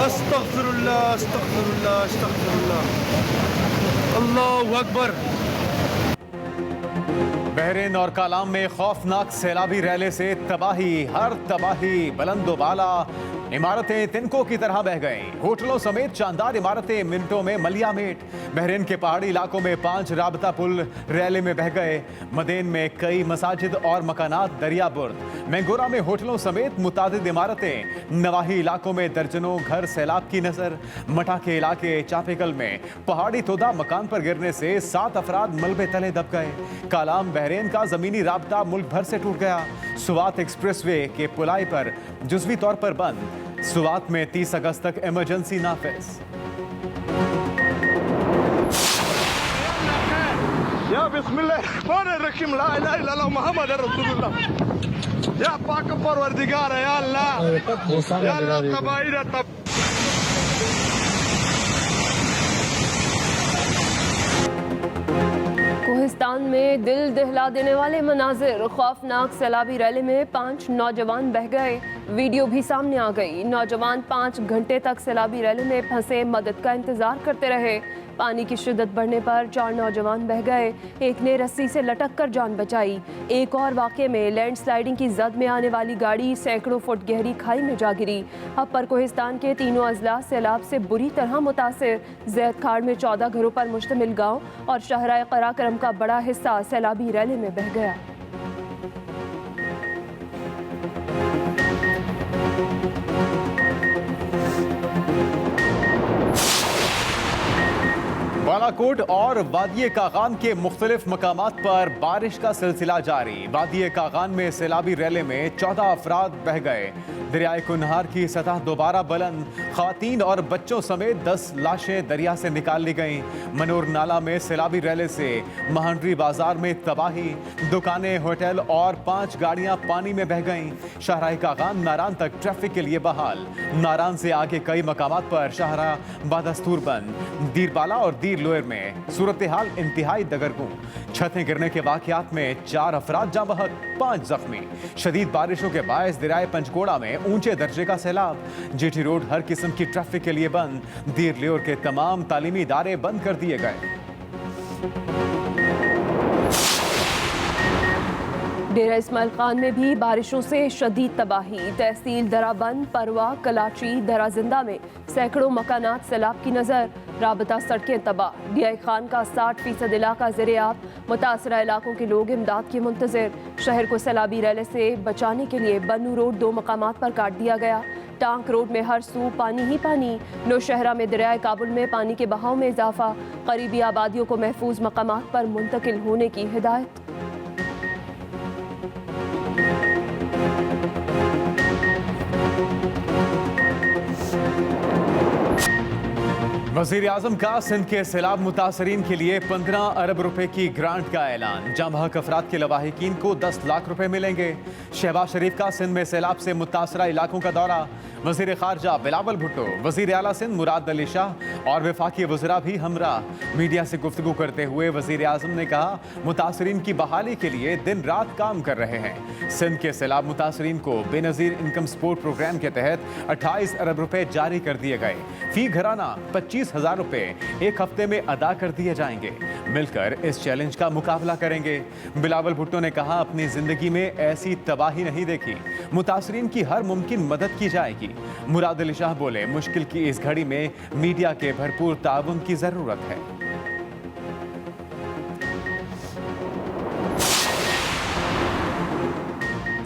अस्तगफिरुल्लाह अस्तगफिरुल्लाह अस्तगफिरुल्लाह अल्लाहु अकबर। बहरीन और कालाम में खौफनाक सैलाबी रैले से तबाही, हर तबाही, बुलंदोबाला इमारतें तिनकों की तरह बह गईं। होटलों समेत शानदार इमारतें मिनटों में मलियामेट। बहरीन के पहाड़ी इलाकों में 5 राबता पुल रैले में बह गए। मदेन में कई मसाजिद और मकानात दरियाबुर्द। मैंगोरा में होटलों समेत मुतादिद इमारतें। नवाही इलाकों में दर्जनों घर सैलाब की नजर। मठा के इलाके चापेकल में पहाड़ी तोदा मकान पर गिरने से 7 अफराद मलबे तले दब गए। कालाम बहरीन का जमीनी राबता मुल्क भर से टूट गया। सुवात एक्सप्रेसवे के पुलाई पर जुज़वी तौर पर बंद। सुवात में 30 अगस्त तक इमरजेंसी नाफिज। या बिस्मिल्लाहिर्रहमानिर्रहीम ला इलाहा इल्लल्लाह मुहम्मद रसूलुल्लाह। या पाक परवरदिगार है या अल्लाह, या अल्लाह तबाही रहता। कोहिस्तान में दिल दहला देने वाले मनाजिर। खौफनाक सैलाबी रैली में 5 नौजवान बह गए। वीडियो भी सामने आ गई। नौजवान 5 घंटे तक सैलाबी रैली में फंसे मदद का इंतजार करते रहे। पानी की शिद्दत बढ़ने पर 4 नौजवान बह गए। एक ने रस्सी से लटक कर जान बचाई। एक और वाक़े में लैंडस्लाइडिंग की जद में आने वाली गाड़ी सैकड़ों फुट गहरी खाई में जा गिरी। अपर कोहिस्तान के तीनों अजला सैलाब से बुरी तरह मुतासिर। जैद खाड़ में 14 घरों पर मुश्तमिल गाँव और शहराए कराकरम का बड़ा हिस्सा सैलाबी रैली में बह गया। बालाकोट और वादिये कागान के मुख्तलिफ मकामात पर बारिश का सिलसिला जारी। वादिये कागान में सैलाबी रैले में 14 अफराद बह गए। दरियाए कुनहार की सतह दोबारा बुलंद। ख़वातीन और बच्चों समेत 10 लाशें दरिया से निकाल ली गईं। मनोर नाला में सैलाबी रैले से महानरी बाजार में तबाही। दुकानें, होटल और 5 गाड़ियां पानी में बह गईं। शाहराह कागान नारान तक ट्रैफिक के लिए बहाल। नारान से आगे कई मकामात पर शाहराह बादस्तूर बंद। दीरबाला और दीर लोयर में सूरत हाल इंतहाई दगरगूं। छतें गिरने के वाकयात में 4 अफराद जाँ बहक, 5 जख्मी। शदीद बारिशों के बायस दरियाए पंचकोड़ा में ऊंचे दर्जे का सैलाब। जीटी रोड हर किस्म की ट्रैफिक के लिए बंद। दीर लोयर के तमाम तालीमी इदारे बंद कर दिए गए। डेरा इस्माइल खान में भी बारिशों से शदीद तबाही। तहसील दराबंद, परवा, कलाची, दरा जिंदा में सैकड़ों मकानात सैलाब की नज़र। राबता सड़कें तबाह। डीआई खान का 60% इलाका ज़ेर-ए-आब। मुतासरा इलाकों के लोग इमदाद के मुंतज़िर। शहर को सैलाबी रैले से बचाने के लिए बन्नू रोड 2 मकामात पर काट दिया गया। टांक रोड में हर सू पानी ही पानी। नौशहरा में दरियाए काबुल में पानी के बहाव में इजाफा। करीबी आबादियों को महफूज मकामात पर मुंतकिल होने की हिदायत। वज़ीर आज़म का सिंध के सैलाब मुतासरीन के लिए 15 अरब रुपए की ग्रांट का ऐलान। जाँ बहक अफराद के लवाहिकीन को 10 लाख रुपए मिलेंगे। शहबाज शरीफ का सिंध में सैलाब से मुतासरा इलाकों का दौरा। वज़ीर ख़ारजा बिलावल भुट्टो, वज़ीर आला सिंध मुराद अली शाह और वफाकी वज़रा भी हमरा। मीडिया से गुफ्तगू करते हुए वज़ीर आज़म ने कहा, मुतासरीन की बहाली के लिए दिन रात काम कर रहे हैं। सिंध के सैलाब मुतासरीन को बेनज़ीर इनकम सपोर्ट प्रोग्राम के तहत 28 अरब रुपए जारी कर दिए गए। फी घराना 25,000 रुपए एक हफ्ते में अदा कर दिए जाएंगे। मिलकर इस चैलेंज का मुकाबला करेंगे। बिलावल भुट्टो ने कहा, अपनी जिंदगी में ऐसी तबाही नहीं देखी। मुतासरीन की हर मुमकिन मदद की जाएगी। मुराद अली शाह बोले, मुश्किल की इस घड़ी में मीडिया के भरपूर ताउन की जरूरत है।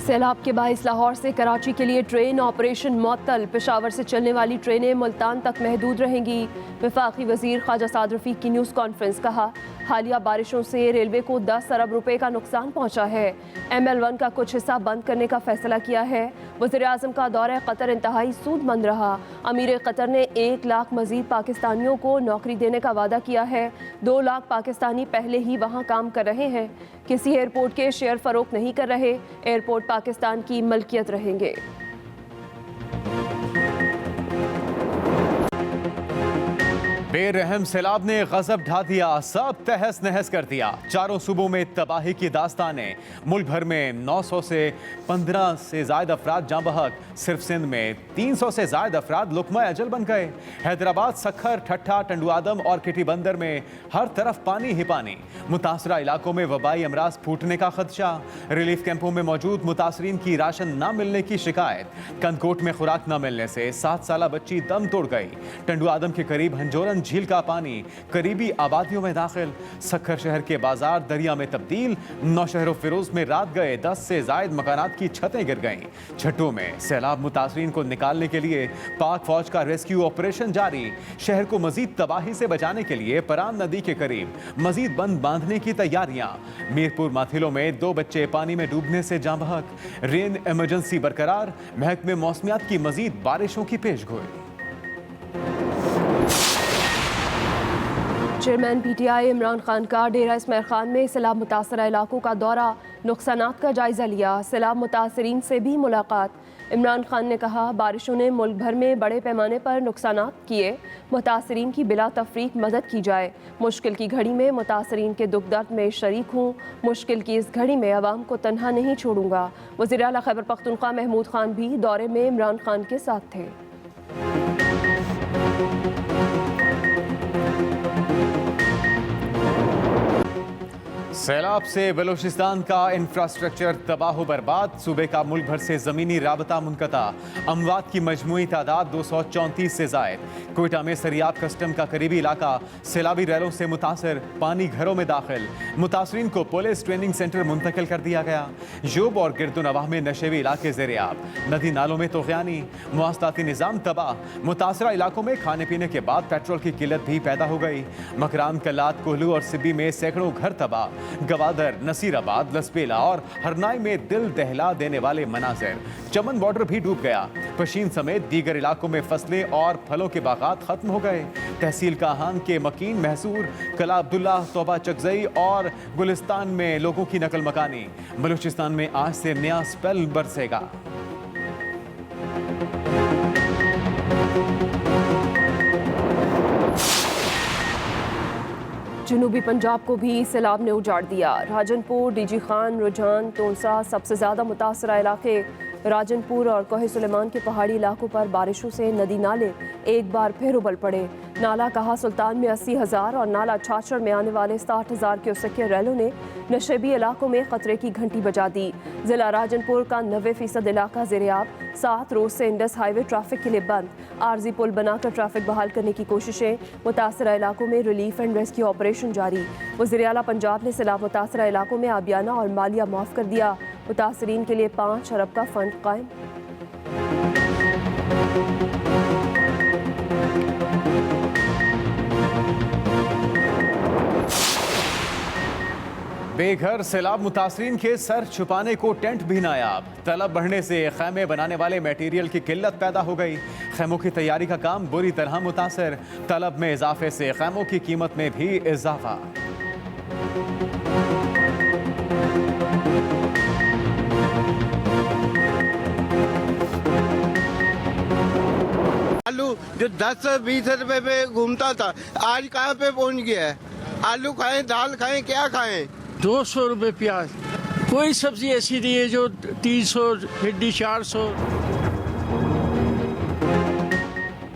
सैलाब के बाइस लाहौर से कराची के लिए ट्रेन ऑपरेशन मुअत्तल। पेशावर से चलने वाली ट्रेनें मुल्तान तक महदूद रहेंगी। वफाकी वजीर ख्वाजा साद रफीक की न्यूज़ कॉन्फ्रेंस। कहा, हालिया बारिशों से रेलवे को 10 अरब रुपए का नुकसान पहुंचा है। ML1 का कुछ हिस्सा बंद करने का फैसला किया है। वज़ीर आज़म का दौरा कतर इंतहाई सूदमंद रहा। अमीर कतर ने 1 लाख मजीद पाकिस्तानियों को नौकरी देने का वादा किया है। 2 लाख पाकिस्तानी पहले ही वहाँ काम कर रहे हैं। किसी एयरपोर्ट के शेयर फरोख्त नहीं कर रहे। एयरपोर्ट पाकिस्तान की मलकियत रहेंगे। बेरहम सैलाब ने गजब ढा दिया, सब तहस नहस कर दिया। चारों सूबों में तबाही की दास्तानें। मुल्क भर में 900 से 15 से ज्यादा अफराद जाँ बहक। सिर्फ सिंध में 300 से ज्यादा अफराद लुकमा अजल बन गए। हैदराबाद, सखर, ठट्ठा, टंडुआदम और किटी बंदर में हर तरफ पानी ही पानी। मुतासरा इलाकों में वबाई अमराज फूटने का खदशा। रिलीफ कैंपों में मौजूद मुतासरीन की राशन न मिलने की शिकायत। कंदकोट में खुराक न मिलने से 7 साला बच्ची दम तोड़ गई। टंडुआदम के करीब हंजोरन झील का पानी करीबी आबादियों में दाखिल। सखर शहर के बाजार दरिया में तब्दील। नौशहर फिरोज में रात गए 10 से जायद मकानात की छतें गिर गईं। छट्टू में सैलाब मुतासरीन को निकालने के लिए पाक फौज का रेस्क्यू ऑपरेशन जारी। शहर को मजीद तबाही से बचाने के लिए परान नदी के करीब मजीद बंद बांधने की तैयारियां। मीरपुर माथिलो में 2 बच्चे पानी में डूबने से जाँ बहक। रेन इमरजेंसी बरकरार। महकमे मौसमियात की मजीद बारिशों की पेशगोई। चेयरमैन पीटीआई इमरान खान का डेरा इसमाइल खान में सैलाब मुतासरा इलाकों का दौरा, नुकसानात का जायजा लिया। सैलाब मुतासरीन से भी मुलाकात। इमरान खान ने कहा, बारिशों ने मुल्क भर में बड़े पैमाने पर नुकसानात किए, मुतासरीन की बिला तफरीक मदद की जाए। मुश्किल की घड़ी में मुतासरीन के दुख दर्द में शरीक हूँ। मुश्किल की इस घड़ी में अवाम को तन्हा नहीं छोड़ूंगा। वज़ीर आला खैबर पख्तूनख्वा महमूद खान भी दौरे में इमरान खान के साथ थे। सैलाब से बलूचिस्तान का इंफ्रास्ट्रक्चर तबाह बर्बाद। सूबे का मुल्क भर से ज़मीनी राबता मुनक़ता। अमवात की मजमूई तादाद 234 से ज़ायद। कोयटा में सरियाब कस्टम का करीबी इलाका सैलाबी रैलों से मुतासर, पानी घरों में दाखिल। मुतासरीन को पुलिस ट्रेनिंग सेंटर मुंतकिल कर दिया गया। यूब और गिरदुनवाह में नशेबी इलाके ज़ेर-ए-आब। नदी नालों में तोग़यानी, मुआसलाती निज़ाम तबाह। मुतासरा इलाकों में खाने पीने के बाद पेट्रोल की किल्लत भी पैदा हो गई। मकरान, कलात, कोहलू और सिब्बी में सैकड़ों घर तबाह। गवादर, नसीराबाद, लसबेला और हरनाई में दिल दहला देने वाले मनाज़िर। चमन बॉर्डर भी डूब गया। पशीन समेत दीगर इलाकों में फसलें और फलों के बागात खत्म हो गए। तहसील काहान के मकीन, महसूर, कला अब्दुल्ला, तौबा चकजई और गुलिस्तान में लोगों की नकल मकानी। बलूचिस्तान में आज से नया स्पेल बरसेगा। जनूबी पंजाब को भी सैलाब ने उजाड़ दिया। राजनपुर, डीजी खान, रुझान, तोनसा सबसे ज़्यादा मुतासरा इलाके। राजनपुर और कोहे सुलेमान के पहाड़ी इलाकों पर बारिशों से नदी नाले एक बार फिर उबल पड़े। नाला कहा सुल्तान में 80,000 और नाला छाछड़ में आने वाले 60,000 क्यूसेक के रैलों ने नशेबी इलाकों में खतरे की घंटी बजा दी। जिला राजनपुर का 90% इलाका ज़ेर-ए-आब। 7 रोज से इंडस हाईवे ट्रैफिक के लिए बंद। आर्जी पुल बनाकर ट्रैफिक बहाल करने की कोशिशें। मुतासरा इलाकों में रिलीफ एंड रेस्क्यू ऑपरेशन जारी। वज़ीर आला पंजाब ने सैलाब मुतासरा इलाकों में आबियाना और मालिया माफ़ कर दिया। मुतासरीन के लिए 5 अरब का फंड कायम। बेघर सैलाब मुतासरीन के सर छुपाने को टेंट भी नायाब। तलब बढ़ने से खैमे बनाने वाले मटेरियल की किल्लत पैदा हो गई। खैमों की तैयारी का काम बुरी तरह मुतासर। तलब में इजाफे से खैमों की कीमत में भी इजाफा। आलू जो 10-20 रुपए पे घूमता था आज कहाँ पे पहुँच गया है। आलू खाएं, दाल खाएं, क्या खाएं। 200 रुपए प्याज। कोई सब्जी ऐसी नहीं है जो 300, भिंडी 400।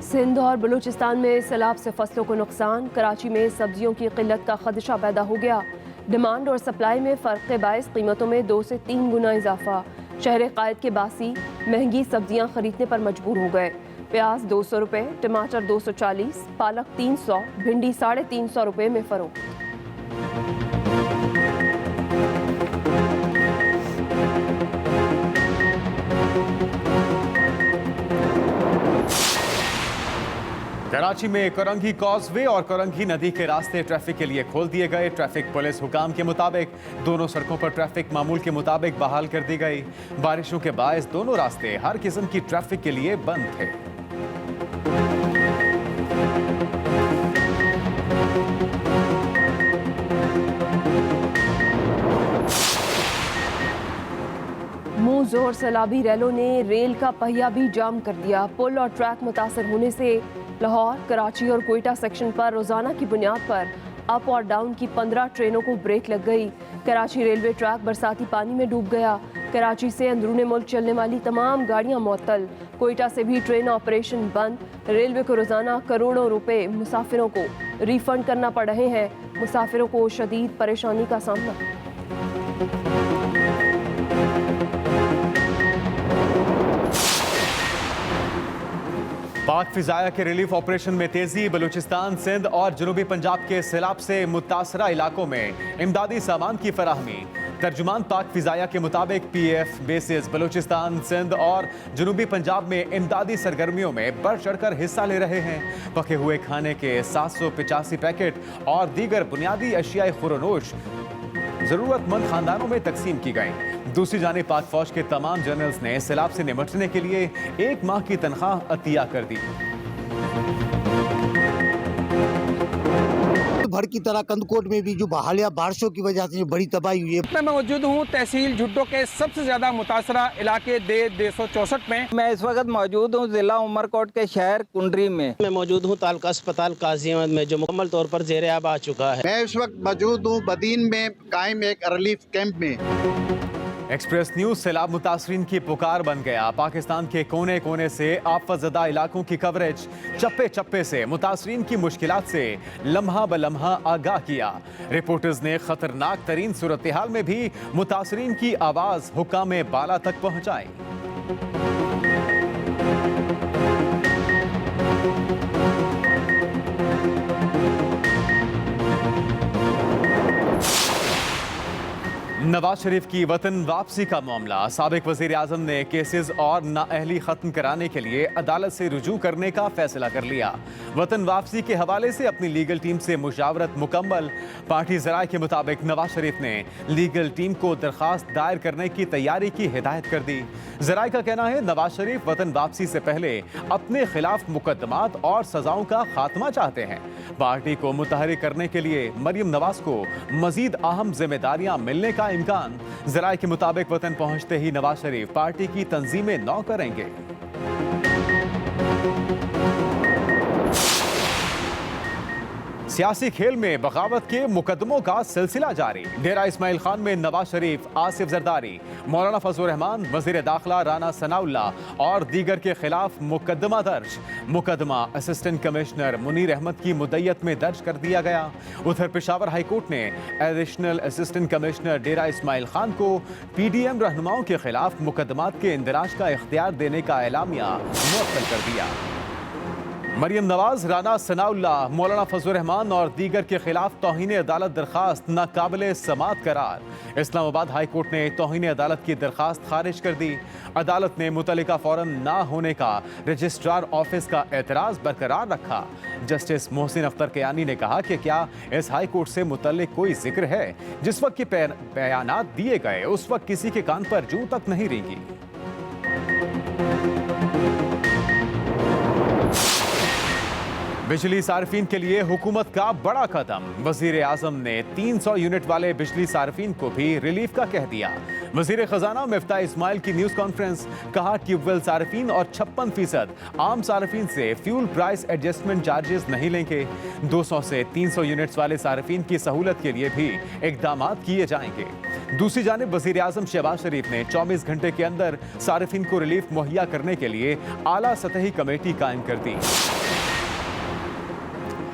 सिंध और बलूचिस्तान में सैलाब से फसलों को नुकसान। कराची में सब्जियों की किल्लत का खदशा पैदा हो गया। डिमांड और सप्लाई में फ़र्क के बायस कीमतों में 2 से 3 गुना इजाफा। शहर कायद के बासी महंगी सब्जियां खरीदने पर मजबूर हो गए। प्याज 200 रुपये, टमाटर 240, पालक 300, भिंडी 350 रुपये में फ़रोख्त। कराची में कोरंगी कॉजवे और कोरंगी नदी के रास्ते ट्रैफिक के लिए खोल दिए गए। ट्रैफिक पुलिस हुकाम के मुताबिक दोनों सड़कों पर ट्रैफिक मामूल के मुताबिक बहाल कर दी गई। बारिशों के बायस दोनों रास्ते हर किस्म की ट्रैफिक के लिए बंद थे। मुंह जोर सैलाबी रैलों ने रेल का पहिया भी जाम कर दिया। पुल और ट्रैक मुतासर होने से लाहौर, कराची और कोयटा सेक्शन पर रोजाना की बुनियाद पर अप और डाउन की 15 ट्रेनों को ब्रेक लग गई। कराची रेलवे ट्रैक बरसाती पानी में डूब गया। कराची से अंदरूनी मुल्क चलने वाली तमाम गाड़ियां मुअत्तल। कोयटा से भी ट्रेन ऑपरेशन बंद। रेलवे को रोजाना करोड़ों रुपए मुसाफिरों को रिफंड करना पड़ रहे हैं। मुसाफिरों को शदीद परेशानी का सामना। पाक फिजाया के रिलीफ ऑपरेशन में तेजी। बलूचिस्तान, सिंध और जनूबी पंजाब के सैलाब से मुतासरा इलाकों में इमदादी सामान की फराहमी। तर्जुमान पाक फिजाया के मुताबिक PF बेसिस बलूचिस्तान, सिंध और जनूबी पंजाब में इमदादी सरगर्मियों में बढ़ चढ़कर हिस्सा ले रहे हैं। पके हुए खाने के 785 पैकेट और दीगर बुनियादी अशियाई खुरनोश जरूरतमंद खानदानों में तकसीम की गई। दूसरी जानिब पाक फौज के तमाम जनरल्स ने सैलाब से निपटने के लिए 1 माह की तनख्वाह अतिया कर दी। भर की तरह कंदकोट में भी जो हालिया बारिशों की वजह से बड़ी तबाही हुई है। मैं मौजूद हूँ तहसील झुड्डो के सबसे ज्यादा मुतासरा इलाके दे 264 में। मैं इस वक्त मौजूद हूँ जिला उमरकोट के शहर कुंडरी में। मैं मौजूद हूँ तालका अस्पताल काजी अहमद में जो मुकम्मल तौर पर ज़ेर आब आ चुका है। मैं इस वक्त मौजूद हूँ बदीन में कायम एक रिलीफ कैंप में। एक्सप्रेस न्यूज सैलाब मुतासरीन की पुकार बन गया। पाकिस्तान के कोने कोने से आफतज़दा इलाकों की कवरेज, चप्पे चप्पे से मुतासरीन की मुश्किलात से लम्हा ब लम्हा आगाह किया। रिपोर्टर्स ने खतरनाक तरीन सूरत हाल में भी मुतासरीन की आवाज हुक्काम बाला तक पहुंचाई। नवाज शरीफ की वतन वापसी का मामला। साबिक वजीर आजम ने केसेस और नाअहली खत्म कराने के लिए अदालत से रुजू करने का फैसला कर लिया। वतन वापसी के हवाले से अपनी लीगल टीम से मुशावरत मुकम्मल। पार्टी ज़राए के मुताबिक नवाज शरीफ ने लीगल टीम को दरखास्त दायर करने की तैयारी की हिदायत कर दी। ज़राए का कहना है नवाज शरीफ वतन वापसी से पहले अपने खिलाफ मुकदमात और सजाओं का खात्मा चाहते हैं। पार्टी को मुतहरिक करने के लिए मरियम नवाज को मजीद अहम जिम्मेदारियां मिलने का इम्कान। ज़राए के मुताबिक वतन पहुंचते ही नवाज शरीफ पार्टी की तंजीमें नौ करेंगे। सियासी खेल में बगावत के मुकदमों का सिलसिला जारी। डेरा इस्माइल खान में नवाज शरीफ, आसिफ जरदारी, मौलाना फजल रहमान, वजीर दाखिला राना सनाउल्लाह और दीगर के खिलाफ मुकदमा दर्ज। मुकदमा असिस्टेंट कमिश्नर मुनीर अहमद की मुद्दत में दर्ज कर दिया गया। उधर पेशावर हाईकोर्ट ने एडिशनल असिस्टेंट कमिश्नर डेरा इस्माइल खान को PDM रहनुमाओं के खिलाफ मुकदमात के इंदराज का इख्तियार देने का एलामिया मुअत्तल कर दिया। मरियम नवाज, राना सनाउल्लाह, मौलाना फजल रहमान और दीगर के खिलाफ तौहीन अदालत दरखास्त नाकाबिले समात करार। इस्लामाबाद हाई कोर्ट ने तौहीन अदालत की दरखास्त खारिज कर दी। अदालत ने मुतल्लिका फौरन ना होने का रजिस्ट्रार ऑफिस का एतराज बरकरार रखा। जस्टिस मोहसिन अख्तर कयानी ने कहा कि क्या इस हाई कोर्ट से मुतल्लिक कोई जिक्र है? जिस वक्त के बयानात दिए गए उस वक्त किसी के कान पर जूं तक नहीं रेंगी। बिजली सार्फिन के लिए हुकूमत का बड़ा कदम। वजीर आजम ने 300 यूनिट वाले बिजली सार्फिन को भी रिलीफ का कह दिया। वजीर खजाना मिफ्ता इस्माइल की न्यूज कॉन्फ्रेंस, कहा ट्यूबवेल सार्फिन और 56% आम सार्फिन से फ्यूल प्राइस एडजस्टमेंट चार्जेस नहीं लेंगे। 200 से 300 यूनिट्स वाले सार्फिन की सहूलत के लिए भी इकदाम किए जाएंगे। दूसरी जानिब वजीर आजम शहबाज शरीफ ने 24 घंटे के अंदर सार्फिन को रिलीफ मुहैया करने के लिए आला सतही कमेटी कायम कर दी।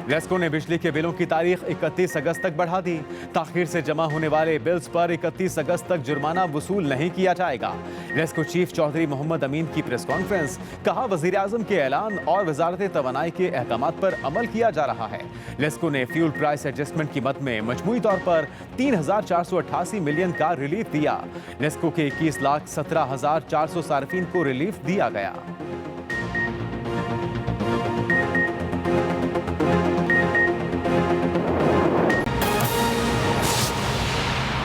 लेस्को ने बिजली के बिलों की तारीख 31 अगस्त तक बढ़ा दी। ताखीर से जमा होने वाले बिल्स पर 31 अगस्त तक जुर्माना वसूल नहीं किया जाएगा। लेस्को चीफ चौधरी मोहम्मद अमीन की प्रेस कॉन्फ्रेंस, कहा वजीर आजम के ऐलान और वजारत तवानाई के अहकामात पर अमल किया जा रहा है। लेस्को ने फ्यूल प्राइस एडजस्टमेंट की मद में मजमूई तौर पर 3,488 मिलियन का रिलीफ दिया। लेस्को के 21,17,400 सार्फिन को रिलीफ दिया गया।